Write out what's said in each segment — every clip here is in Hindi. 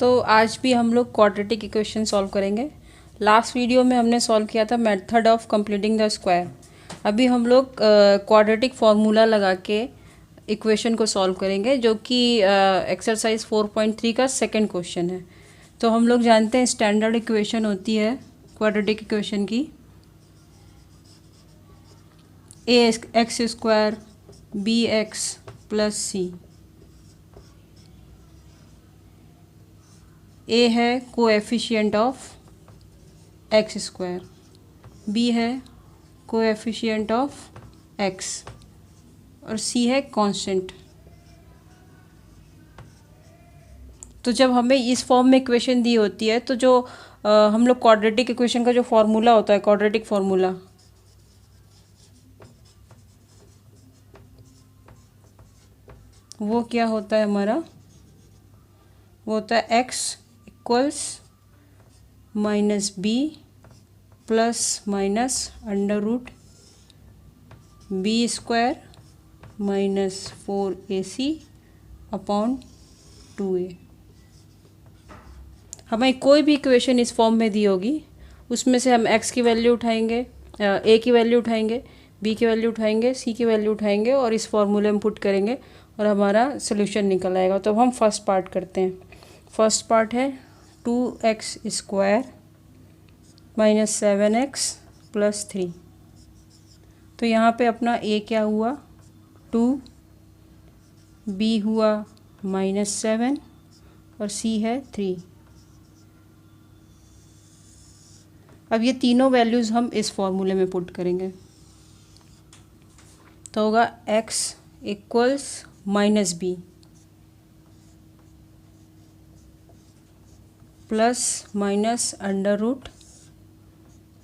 तो आज भी हम लोग क्वाड्रेटिक इक्वेशन सॉल्व करेंगे। लास्ट वीडियो में हमने सॉल्व किया था method of completing the square. अभी हम लोग क्वाड्रेटिक फार्मूला लगा के इक्वेशन को सॉल्व करेंगे, जो कि एक्सरसाइज 4.3 का सेकंड क्वेश्चन है। तो हम लोग जानते हैं स्टैंडर्ड इक्वेशन होती है क्वाड्रेटिक इक्वेशन की A X square B X plus C. A है coefficient of X square, B है कोएफिशिएंट ऑफ एक्स और सी है कांस्टेंट। तो जब हमें इस फॉर्म में इक्वेशन दी होती है तो जो हम लोग क्वाड्रेटिक इक्वेशन का जो फॉर्मूला होता है, क्वाड्रेटिक फॉर्मूला, वो क्या होता है हमारा? वो होता है X equals minus B plus minus under root B square minus 4ac upon 2a। हमें कोई भी इक्वेशन इस फॉर्म में दी होगी, उसमें से हम x की वैल्यू उठाएंगे, a की वैल्यू उठाएंगे, b की वैल्यू उठाएंगे, c की वैल्यू उठाएंगे और इस फॉर्मूले में पुट करेंगे और हमारा सोल्यूशन निकल आएगा। तो हम फर्स्ट पार्ट करते हैं। फर्स्ट पार्ट है 2x square minus 7x plus 3। तो यहाँ पे अपना a क्या हुआ 2, b हुआ -7 और c है 3। अब ये तीनों वैल्यूज़ हम इस फॉर्मूले में पुट करेंगे तो होगा x equals minus B plus minus under root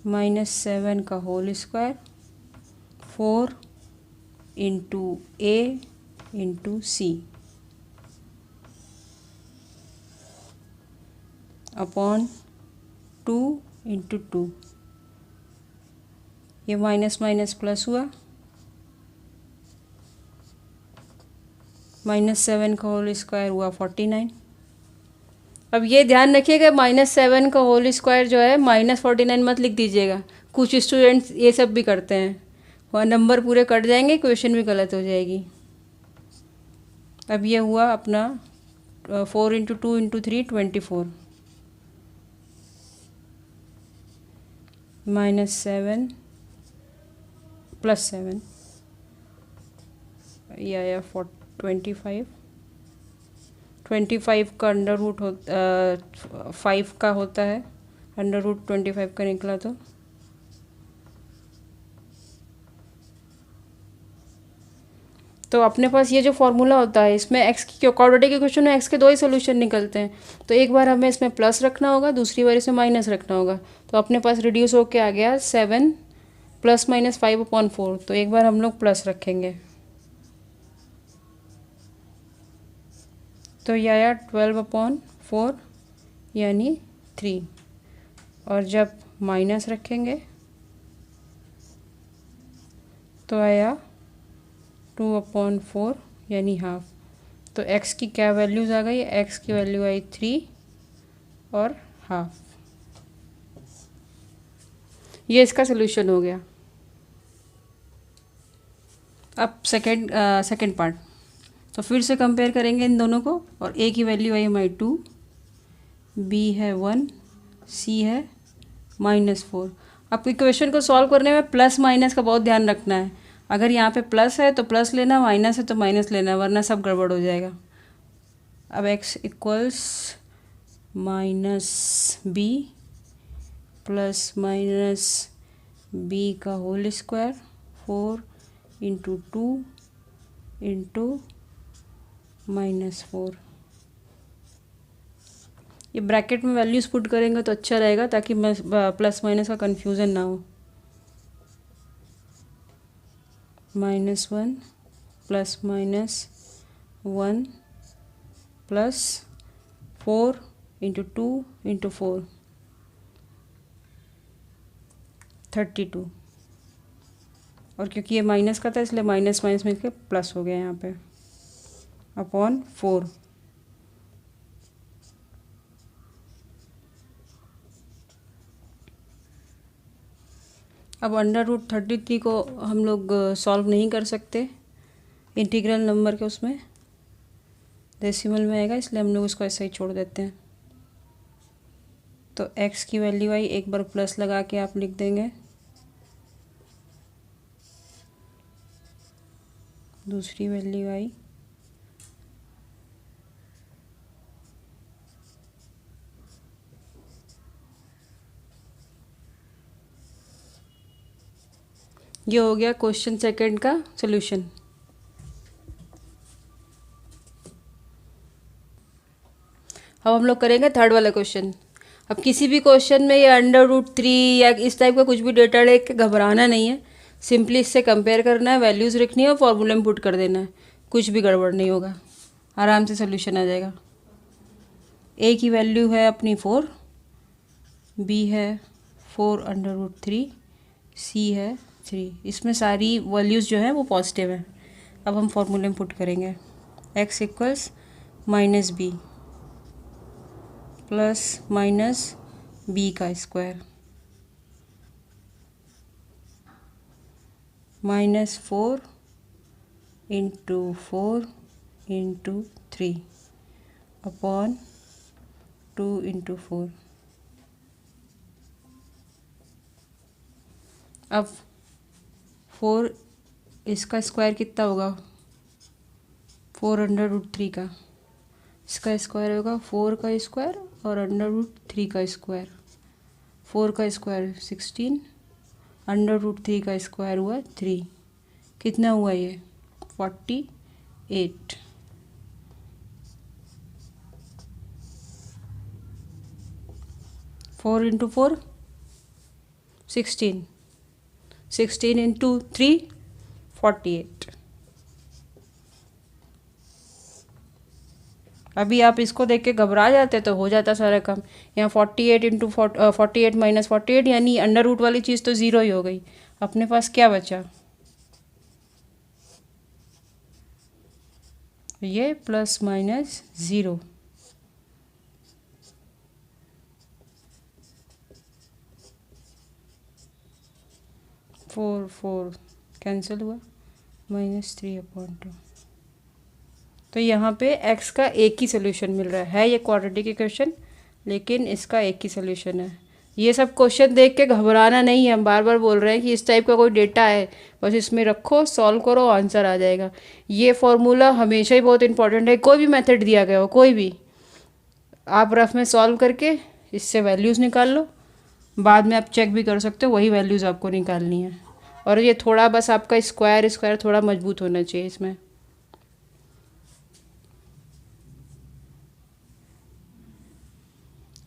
-7 का whole square 4 into A into C upon 2 into 2। ये माइनस माइनस प्लस हुआ, -7 का होल स्क्वायर हुआ 49। अब ये ध्यान रखिएगा -7 का होल स्क्वायर जो है -49 मत लिख दीजिएगा। कुछ स्टूडेंट्स ये सब भी करते हैं, वहाँ नंबर पूरे कट जाएंगे, क्वेश्चन भी गलत हो जाएगी। अब ये हुआ अपना 4 इंटू 2 इंटू 3 24 -7 प्लस 7 या 25 का अंडर रूट 5 का होता है, अंडर रूट 25 का निकला। तो अपने पास ये जो फॉर्मूला होता है, इसमें एक्स की क्वाड्रेटिक इक्वेशन में एक्स के दो ही सोल्यूशन निकलते हैं। तो एक बार हमें इसमें प्लस रखना होगा, दूसरी बार इसमें माइनस रखना होगा। तो अपने पास रिड्यूस होके आ गया 7 प्लस माइनस 5 अपॉन 4। तो एक बार हम लोग प्लस रखेंगे तो यह आया 12 अपॉन 4 यानी 3। और जब माइनस रखेंगे तो आया 2 अपॉन 4 यानी हाफ। तो x की क्या वैल्यूज़ आ गई? x की वैल्यू आई 3 और हाफ। ये इसका सोल्यूशन हो गया। अब सेकंड पार्ट, तो फिर से कंपेयर करेंगे इन दोनों को। और a की वैल्यू आई हमारी 2, b है 1, c है -4। अब इक्वेशन को सॉल्व करने में प्लस माइनस का बहुत ध्यान रखना है। अगर यहाँ पे प्लस है तो प्लस लेना, माइनस है तो माइनस लेना, वरना सब गड़बड़ हो जाएगा। अब x equals minus B plus minus B का होल स्क्वायर 4 इंटू 2 इंटू -4। ये ब्रैकेट में वैल्यूज़ पुट करेंगे तो अच्छा रहेगा, ताकि प्लस माइनस का कन्फ्यूज़न ना हो। -1 प्लस -1 प्लस 4 इंटू 2 इंटू 4 32। और क्योंकि ये माइनस का था इसलिए माइनस माइनस में के प्लस हो गया यहाँ पे अपॉन 4। अब अंडर रूट 33 को हम लोग सॉल्व नहीं कर सकते इंटीग्रल नंबर के, उसमें डेसिमल में आएगा, इसलिए हम लोग उसको ऐसे ही छोड़ देते हैं। तो x की वैल्यू आई, एक बार प्लस लगा के आप लिख देंगे, दूसरी वैल्यू आई, ये हो गया क्वेश्चन सेकंड का सॉल्यूशन। अब हम लोग करेंगे थर्ड वाला क्वेश्चन। अब किसी भी क्वेश्चन में ये अंडर रूट 3 या इस टाइप का कुछ भी डेटा लेके घबराना नहीं है, सिंपली इससे कंपेयर करना है, वैल्यूज़ रखनी है और फॉर्मूले में पुट कर देना है, कुछ भी गड़बड़ नहीं होगा, आराम से सोल्यूशन आ जाएगा। ए की वैल्यू है अपनी 4, बी है 4√3, सी है 3, इसमें सारी वैल्यूज़ जो है वो पॉजिटिव है। अब हम फॉर्मूले में पुट करेंगे, x equals minus B plus minus B का square -4 into 4 into 3 upon 2 into 4। अब 4 इसका स्क्वायर कितना होगा, 4√3 का, इसका स्क्वायर होगा 4 का स्क्वायर और √3 का स्क्वायर। 4 का स्क्वायर 16, √3 का स्क्वायर हुआ 3, कितना हुआ ये 48। Four into 4 16, 16 into 3 48। अभी आप इसको देख के घबरा जाते तो हो जाता सारा काम। यहाँ 48 इंटू 48 माइनस 48, यानी अंडर रूट वाली चीज़ तो ज़ीरो ही हो गई। अपने पास क्या बचा, ये plus minus zero. Four cancel हुआ, -3/2। तो यहाँ पे x का एक ही सोल्यूशन मिल रहा है ये क्वाड्रेटिक इक्वेशन, लेकिन इसका एक ही सोल्यूशन है। ये सब क्वेश्चन देख के घबराना नहीं है, हम बार बार बोल रहे हैं कि इस टाइप का कोई डेटा है, बस इसमें रखो, सॉल्व करो, आंसर आ जाएगा। ये फॉर्मूला हमेशा ही बहुत इंपॉर्टेंट है, कोई भी मेथड दिया गया हो, कोई भी, आप रफ में सॉल्व करके इससे वैल्यूज़ निकाल लो, बाद में आप चेक भी कर सकते हो, वही वैल्यूज़ आपको निकालनी है। और ये थोड़ा बस आपका स्क्वायर थोड़ा मजबूत होना चाहिए इसमें।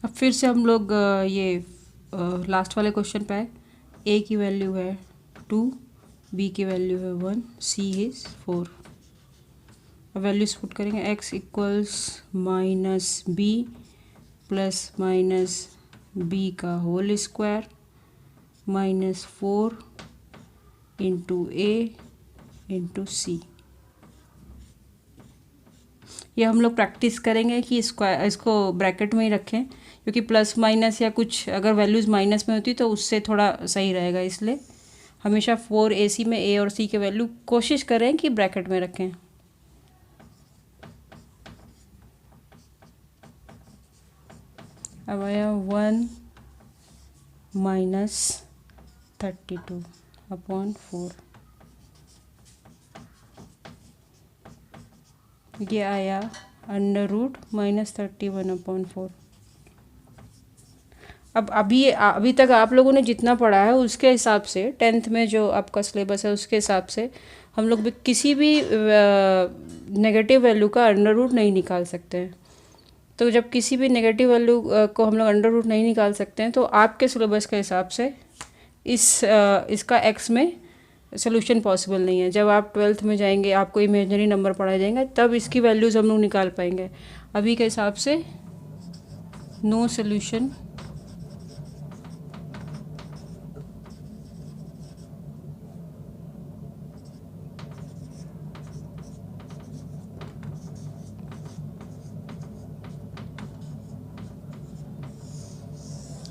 अब फिर से हम लोग ये लास्ट वाले क्वेश्चन पे आए। ए की वैल्यू है 2, बी की वैल्यू है 1, सी इज़ 4। अब वैल्यूज पुट करेंगे, x equals minus B plus minus B का whole square -4 into A into C. ये हम लोग प्रैक्टिस करेंगे कि इसको ब्रैकेट में ही रखें, क्योंकि प्लस माइनस या कुछ अगर वैल्यूज़ माइनस में होती तो उससे थोड़ा सही रहेगा, इसलिए हमेशा 4AC में ए और सी के वैल्यू कोशिश करें कि ब्रैकेट में रखें। अब आया 1 -32/4, ये आया √-31/4। अब अभी तक आप लोगों ने जितना पढ़ा है उसके हिसाब से, 10th में जो आपका सिलेबस है उसके हिसाब से हम लोग भी किसी भी नेगेटिव वैल्यू का अंडर रूट नहीं निकाल सकते हैं। तो जब किसी भी नेगेटिव वैल्यू को हम लोग अंडर रूट नहीं निकाल सकते हैं, तो आपके सिलेबस के हिसाब से इसका एक्स में सोल्यूशन पॉसिबल नहीं है। जब आप 12th में जाएंगे, आपको इमेजिनरी नंबर पढ़ाया जाएंगे, तब इसकी वैल्यूज़ हम लोग निकाल पाएंगे। अभी के हिसाब से नो सोल्यूशन।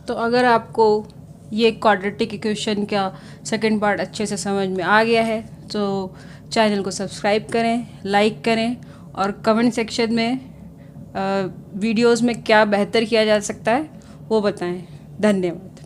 तो अगर आपको ये क्वाड्रेटिक इक्वेशन का सेकंड पार्ट अच्छे से समझ में आ गया है तो चैनल को सब्सक्राइब करें, लाइक करें और कमेंट सेक्शन में वीडियोस में क्या बेहतर किया जा सकता है वो बताएं। धन्यवाद।